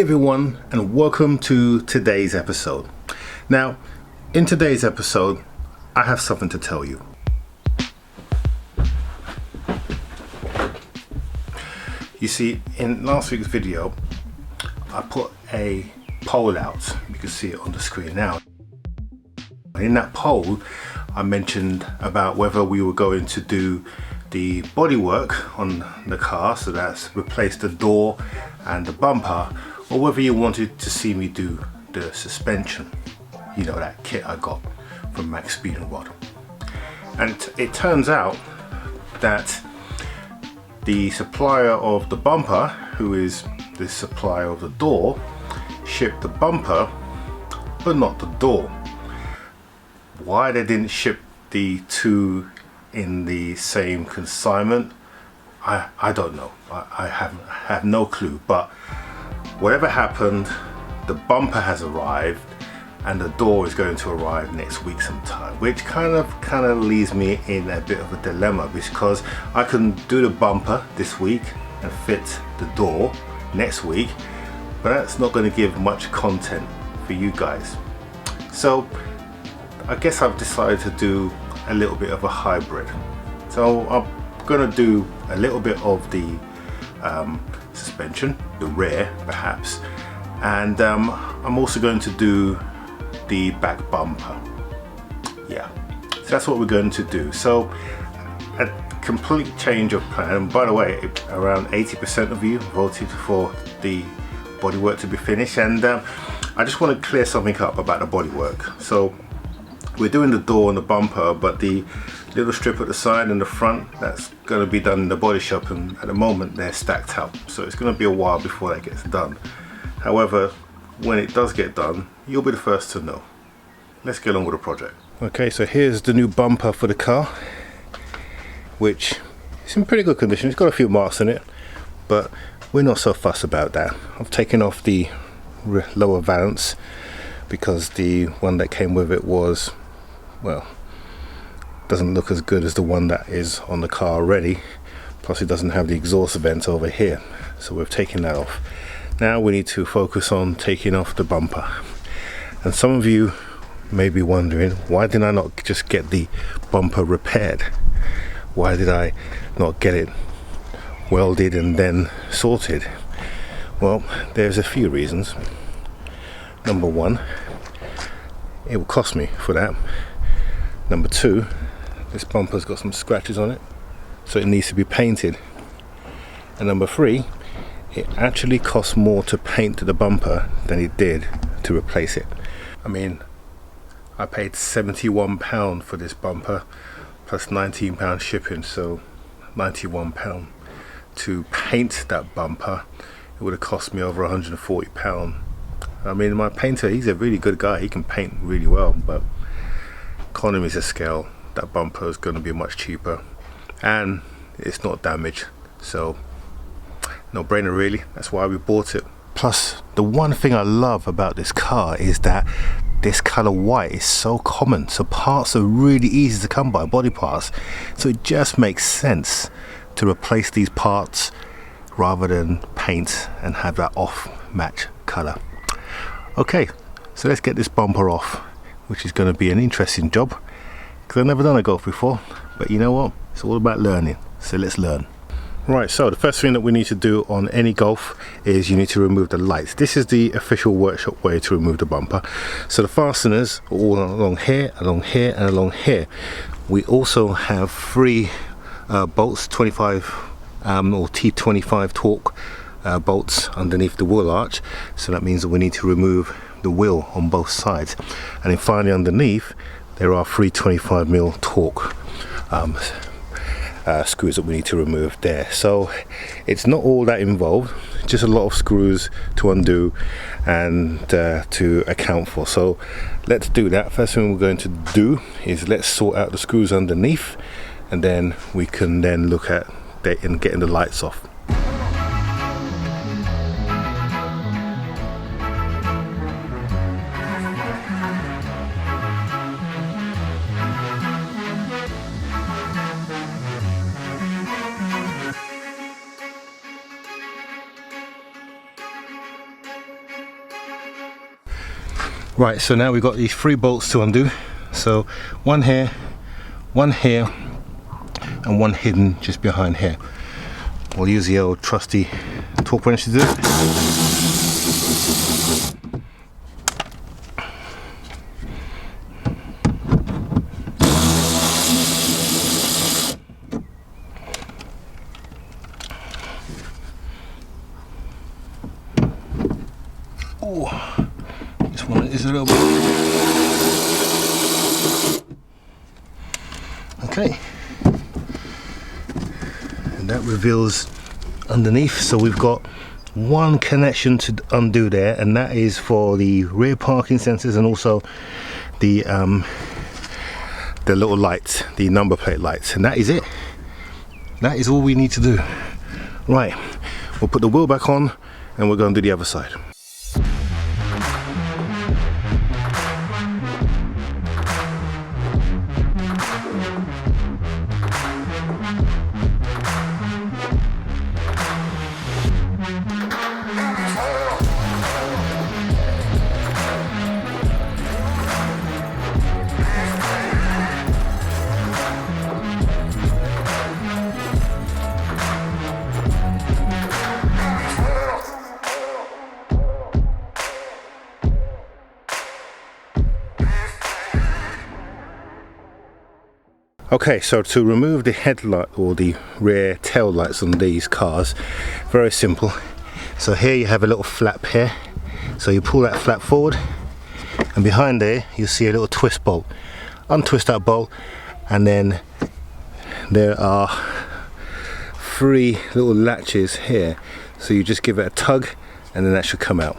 Hey everyone, and welcome to today's episode. Now, in today's episode, I have something to tell you. You see, in last week's video, I put a poll out. You can see it on the screen now. In that poll, I mentioned about whether we were going to do the bodywork on the car, so that's replace the door and the bumper, or whether you wanted to see me do the suspension. You know, that kit I got from Max Speed and Rod. And it turns out that the supplier of the bumper, who is the supplier of the door, shipped the bumper but not the door. Why they didn't ship the two in the same consignment, I don't know. I have no clue, but whatever happened, the bumper has arrived and the door is going to arrive next week sometime, which kind of leaves me in a bit of a dilemma, because I can do the bumper this week and fit the door next week, but that's not going to give much content for you guys. So I guess I've decided to do a little bit of a hybrid. So I'm going to do a little bit of the suspension, the rear perhaps, and I'm also going to do the back bumper. Yeah, so that's what we're going to do. So a complete change of plan. And by the way, around 80% of you voted for the bodywork to be finished, and I just want to clear something up about the bodywork. So we're doing the door and the bumper, but the little strip at the side and the front, that's going to be done in the body shop, and at the moment they're stacked up, so it's going to be a while before that gets done. However, when it does get done, you'll be the first to know. Let's get on with the project. Okay, so here's the new bumper for the car, which is in pretty good condition. It's got a few marks in it, but we're not so fussed about that. I've taken off the lower valance because the one that came with it was, well, doesn't look as good as the one that is on the car already. Plus it doesn't have the exhaust vent over here, so we've taken that off. Now we need to focus on taking off the bumper. And some of you may be wondering, why did I not just get the bumper repaired? Why did I not get it welded and then sorted? Well, there's a few reasons. Number one, it will cost me for that. Number two, this bumper's got some scratches on it, so it needs to be painted. And number three, it actually costs more to paint the bumper than it did to replace it. I mean, I paid £71 for this bumper plus £19 shipping, so £91 to paint that bumper. It would have cost me over £140. I mean, my painter, he's a really good guy, he can paint really well, but economies of scale, that bumper is going to be much cheaper and it's not damaged, so no brainer really. That's why we bought it. Plus, the one thing I love about this car is that this color white is so common, so parts are really easy to come by, body parts, so it just makes sense to replace these parts rather than paint and have that off match color. Okay, so let's get this bumper off, which is going to be an interesting job because I've never done a Golf before, but you know what, it's all about learning, so let's learn. Right, so the first thing that we need to do on any Golf is you need to remove the lights. This is the official workshop way to remove the bumper. So the fasteners are all along here, along here and along here. We also have three bolts, 25 or T25 torque bolts underneath the wheel arch, so that means that we need to remove the wheel on both sides. And then finally underneath there are three 25mm torque screws that we need to remove there. So it's not all that involved, just a lot of screws to undo and to account for. So let's do that. First thing we're going to do is let's sort out the screws underneath, and then we can then look at getting the lights off. Right, so now we've got these 3 bolts to undo. So one here, and one hidden just behind here. We'll use the old trusty torque wrench to do it. Oh, this one is a little bit. Okay. And that reveals underneath, so we've got one connection to undo there, and that is for the rear parking sensors and also the little lights, the number plate lights, and that is it. That is all we need to do. Right, we'll put the wheel back on and we're going to do the other side. Okay, so to remove the headlight or the rear tail lights on these cars, very simple. So here you have a little flap here, so you pull that flap forward, and behind there you see a little twist bolt. Untwist that bolt, and then there are 3 little latches here, so you just give it a tug and then that should come out.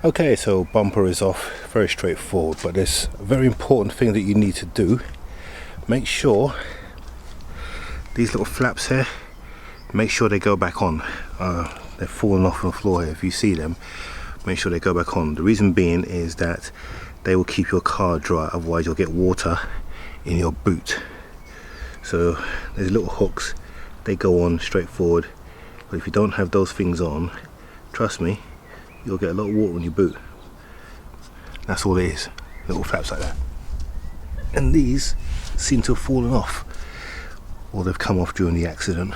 Okay, so bumper is off, very straightforward, but there's a very important thing that you need to do. Make sure these little flaps here, make sure they go back on. They're falling off the floor here. If you see them, make sure they go back on. The reason being is that they will keep your car dry, otherwise you'll get water in your boot. So there's little hooks, they go on straightforward, but if you don't have those things on, trust me, you'll get a lot of water in your boot. That's all it is, little flaps like that. And these seem to have fallen off, or they've come off during the accident.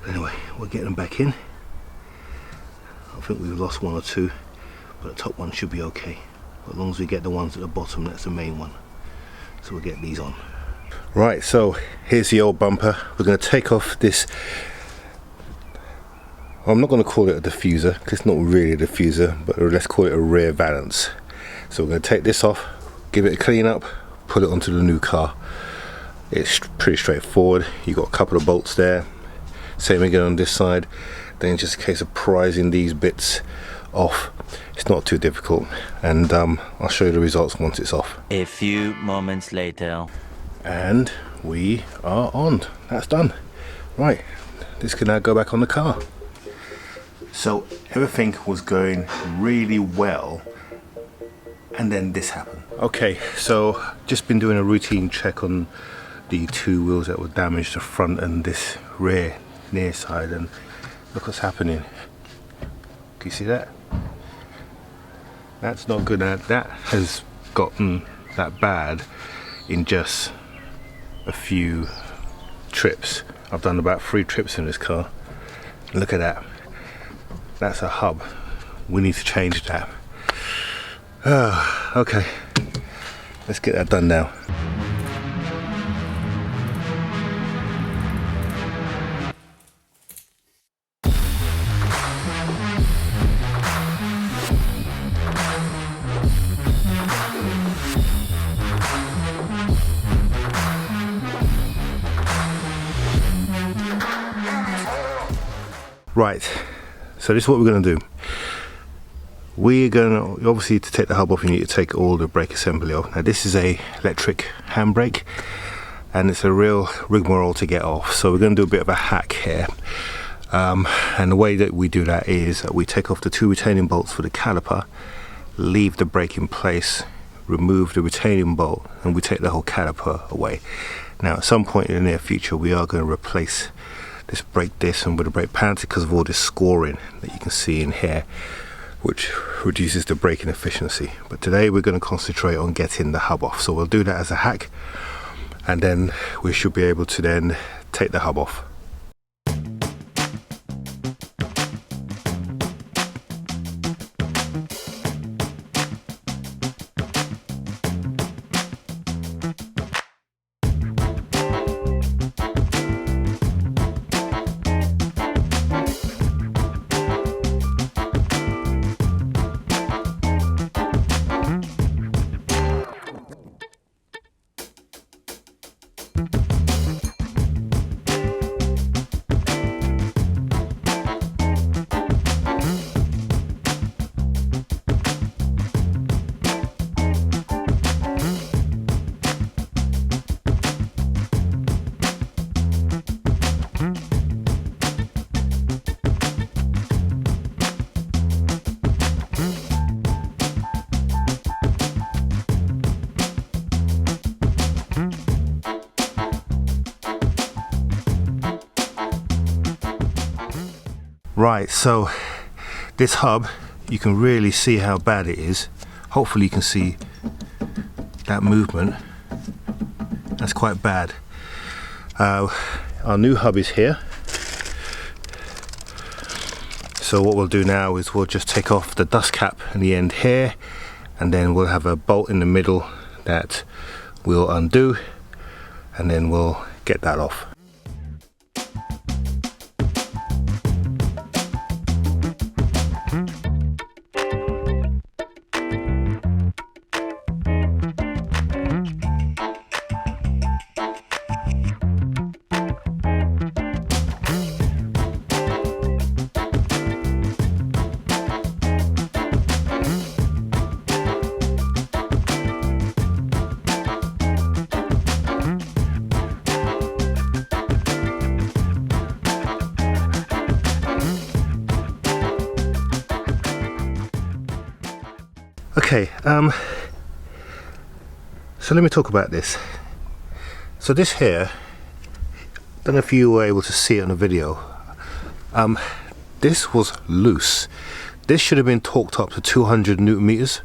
But anyway, we'll get them back in. I think we've lost 1 or 2, but the top one should be okay. But as long as we get the ones at the bottom, that's the main one. So we'll get these on. Right, so here's the old bumper. We're going to take off this, I'm not going to call it a diffuser because it's not really a diffuser, but let's call it a rear valance. So we're going to take this off, give it a clean up, put it onto the new car. It's pretty straightforward. You've got a couple of bolts there, same again on this side. Then it's just a case of prizing these bits off. It's not too difficult, and I'll show you the results once it's off. A few moments later. And we are on. That's done. Right, this can now go back on the car. So everything was going really well, and then this happened. Okay, so just been doing a routine check on the 2 wheels that were damaged, the front and this rear near side, and look what's happening. Can you see that? That's not good. That has gotten that bad in just a few trips. I've done about 3 trips in this car. Look at that. That's a hub. We need to change that. Okay, let's get that done now. Right, so this is what we're going to do. We're going to, obviously to take the hub off you need to take all the brake assembly off. Now this is a electric handbrake and it's a real rigmarole to get off, so we're going to do a bit of a hack here. And the way that we do that is that we take off the 2 retaining bolts for the caliper, leave the brake in place, remove the retaining bolt, and we take the whole caliper away. Now at some point in the near future we are going to replace this brake disc and with a brake pad because of all this scoring that you can see in here, which reduces the braking efficiency. But today we're going to concentrate on getting the hub off, so we'll do that as a hack and then we should be able to then take the hub off. Right, so this hub, you can really see how bad it is. Hopefully you can see that movement. That's quite bad. Our new hub is here. So what we'll do now is we'll just take off the dust cap in the end here, and then we'll have a bolt in the middle that we'll undo, and then we'll get that off. Okay, so let me talk about this. So this here, I don't know if you were able to see it on the video, this was loose. This should have been torqued up to 200 Newton meters,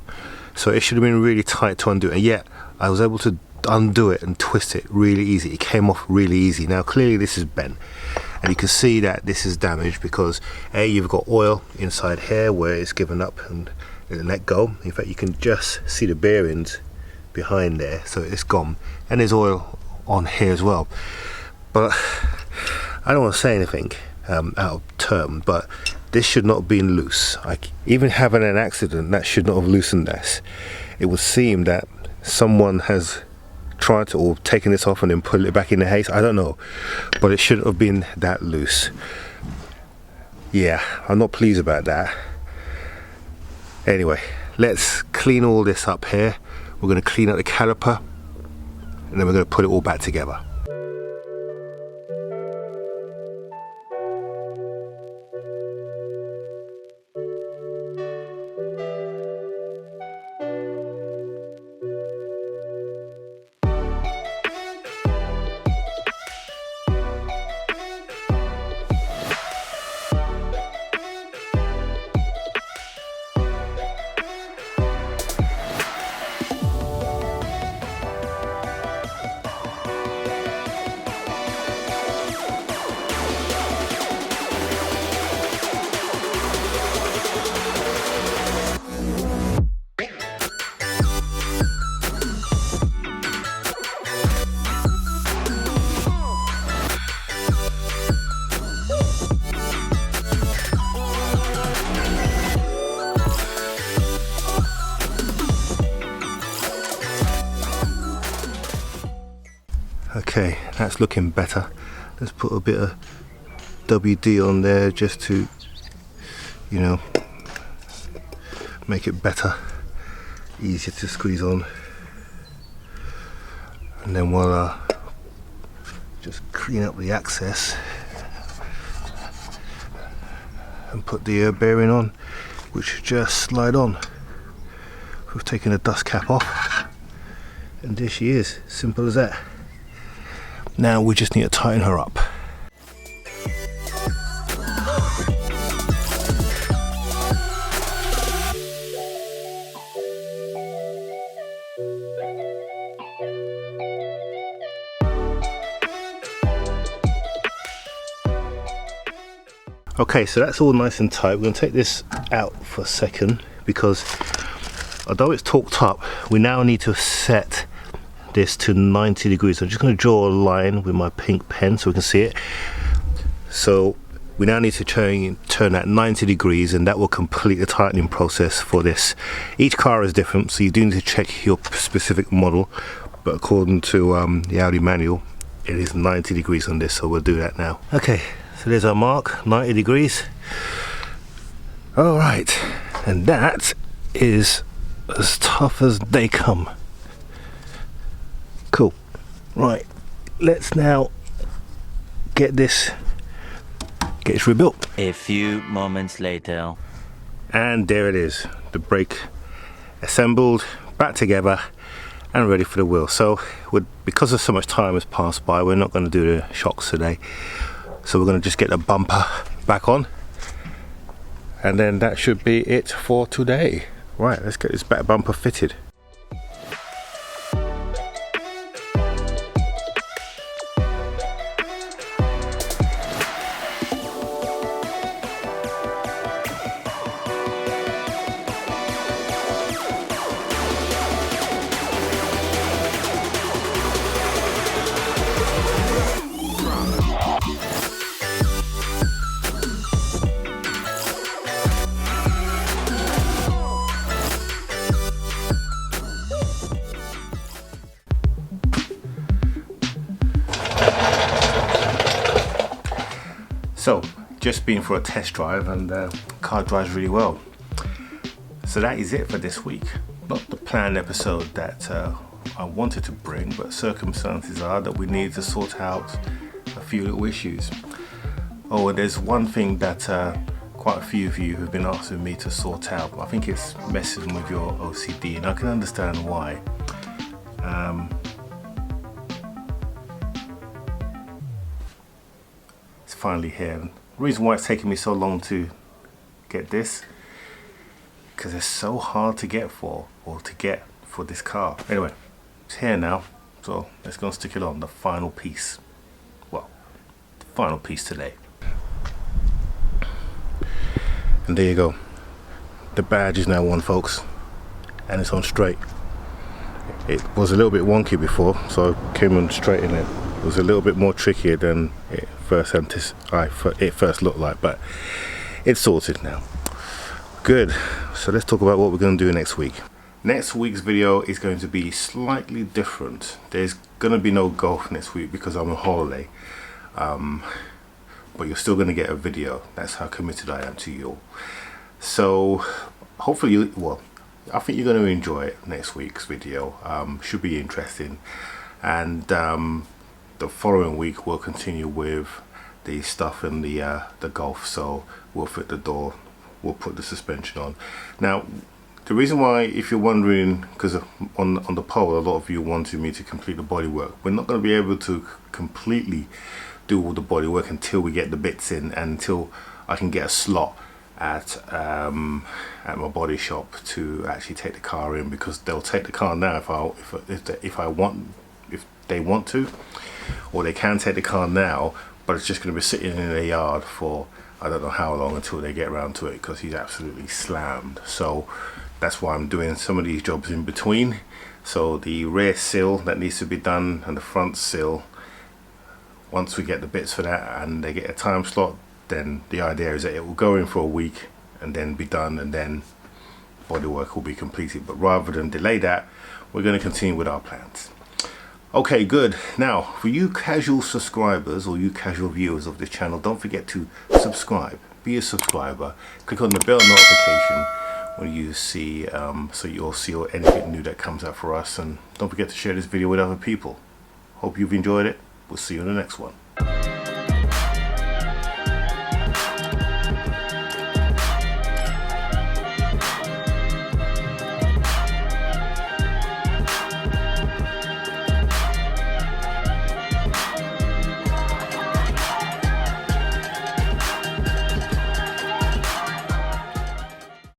so it should have been really tight to undo, and yet I was able to undo it and twist it really easy. It came off really easy. Now clearly this is bent, and you can see that this is damaged because you've got oil inside here where it's given up and let go. In fact, you can just see the bearings behind there, so it's gone, and there's oil on here as well. But I don't want to say anything out of term, but this should not have been loose. Like, even having an accident, that should not have loosened this. It would seem that someone has tried to, or taken this off and then put it back in the haste. I don't know, but it shouldn't have been that loose. Yeah, I'm not pleased about that. Anyway, let's clean all this up here. We're going to clean up the caliper, and then we're going to put it all back together. Okay, that's looking better. Let's put a bit of WD on there just to, you know, make it better, easier to squeeze on. And then we'll just clean up the access and put the bearing on, which should just slide on. We've taken the dust cap off, and there she is, simple as that. Now we just need to tighten her up. Okay, so that's all nice and tight. We're going to take this out for a second because although it's torqued up, we now need to set this to 90 degrees. I'm just going to draw a line with my pink pen so we can see it. So we now need to turn at 90 degrees, and that will complete the tightening process for this. Each car is different, so you do need to check your specific model, but according to the Audi manual, it is 90 degrees on this, so we'll do that now. Okay, so there's our mark, 90 degrees. All right, and that is as tough as they come. Cool. Right, let's now get this rebuilt. A few moments later. And there it is, the brake assembled, back together, and ready for the wheel. So because of so much time has passed by, we're not going to do the shocks today. So we're going to just get the bumper back on, and then that should be it for today. Right, let's get this back bumper fitted. So, just been for a test drive, and the car drives really well. So that is it for this week. Not the planned episode that I wanted to bring, but circumstances are that we need to sort out a few little issues. Oh, and there's one thing that quite a few of you have been asking me to sort out. I think it's messing with your OCD, and I can understand why. Finally here. And the reason why it's taken me so long to get this, because it's so hard to get for this car. Anyway, it's here now, so let's go and stick it on, the final piece. Well, the final piece today. And there you go. The badge is now on, folks, and it's on straight. It was a little bit wonky before, so I came on straight in it. It was a little bit more trickier than it first looked like, but it's sorted now. Good. So let's talk about what we're going to do next week. Next week's video is going to be slightly different. There's going to be no golf next week because I'm on holiday, but you're still going to get a video. That's how committed I am to you all. So hopefully I think you're going to enjoy it. Next week's video should be interesting, and the following week we'll continue with the stuff in the Golf. So we'll fit the door, we'll put the suspension on. Now the reason why, if you're wondering, because on the poll a lot of you wanted me to complete the bodywork, we're not going to be able to completely do all the bodywork until we get the bits in, and until I can get a slot at my body shop to actually take the car in, because they'll take the car now if they want to, or they can take the car now, but it's just going to be sitting in their yard for I don't know how long until they get around to it, because he's absolutely slammed. So that's why I'm doing some of these jobs in between. So the rear sill that needs to be done, and the front sill, once we get the bits for that and they get a time slot, then the idea is that it will go in for a week and then be done, and then bodywork will be completed. But rather than delay that, we're going to continue with our plans. Okay, good. Now, for you casual subscribers or you casual viewers of this channel, don't forget to subscribe. Be a subscriber. Click on the bell notification when you see, so you'll see anything new that comes out for us. And don't forget to share this video with other people. Hope you've enjoyed it. We'll see you in the next one.